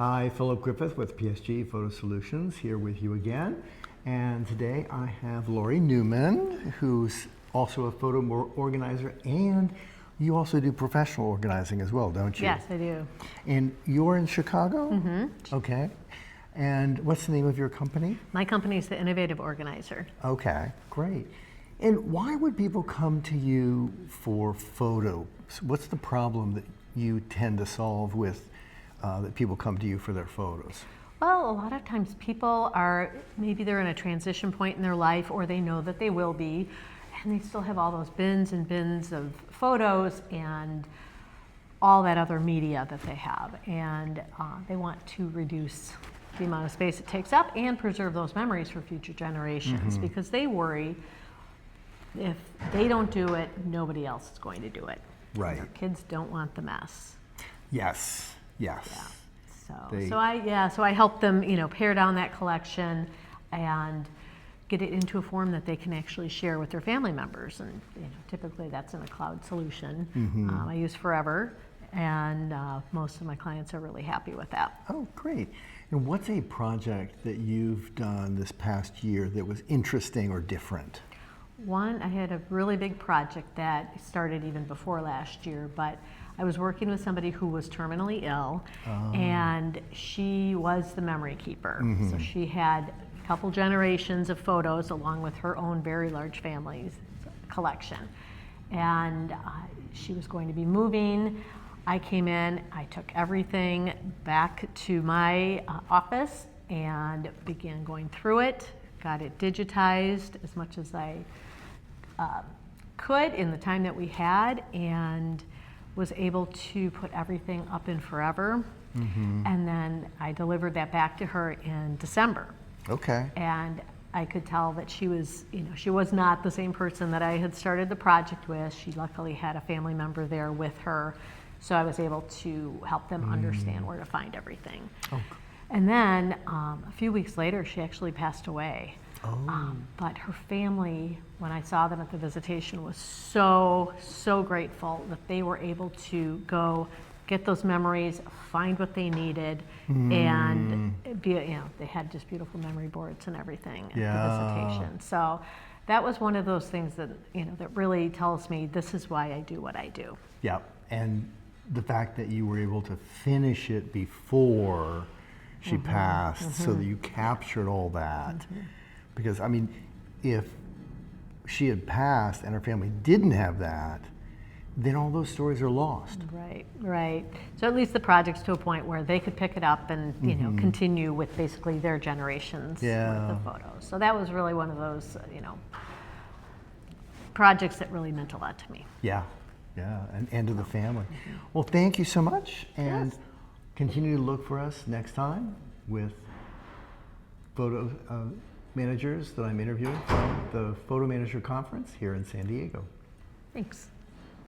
Hi, Philip Griffith with PSG Photo Solutions here with you again. And today I have Laurie Neumann, who's also a photo organizer, and you also do professional organizing as well, don't you? Yes, I do. And you're in Chicago? Mm-hmm. Okay. And what's the name of your company? My company is the Innovative Organizer. Okay, great. And why would people come to you for photos? What's the problem that you tend to solve with that people come to you for their photos? Well, a lot of times people are, maybe they're in a transition point in their life, or they know that they will be, and they still have all those bins and bins of photos and all that other media that they have. And they want to reduce the amount of space it takes up and preserve those memories for future generations, because they worry if they don't do it, nobody else is going to do it. Right. Our kids don't want the mess. Yes, yes. Yeah. So I help them, pare down that collection and get it into a form that they can actually share with their family members. And typically that's in a cloud solution. I use Forever, and most of my clients are really happy with that. Oh, great. And what's a project that you've done this past year that was interesting or different? One, I had a really big project that started even before last year, but I was working with somebody who was terminally ill, and she was the memory keeper. So she had a couple generations of photos along with her own very large family's collection. And she was going to be moving. I came in, I took everything back to my office and began going through it, got it digitized as much as I could in the time that we had, and was able to put everything up in Forever. And then I delivered that back to her in December. Okay. And I could tell that she was, she was not the same person that I had started the project with. She luckily had a family member there with her, so I was able to help them understand where to find everything. Oh. And then a few weeks later, she actually passed away. But her family, when I saw them at the visitation, was so grateful that they were able to go get those memories, find what they needed, and they had just beautiful memory boards and everything at the visitation. So that was one of those things that that really tells me this is why I do what I do. Yeah, and the fact that you were able to finish it before she passed, so that you captured all that. Because, I mean, if she had passed and her family didn't have that, then all those stories are lost. Right. So at least the project's to a point where they could pick it up and continue with basically their generations worth of photos. So that was really one of those projects that really meant a lot to me. Yeah, and to the family. Well, thank you so much, and continue to look for us next time with photo managers that I'm interviewing from the Photo Manager Conference here in San Diego. Thanks.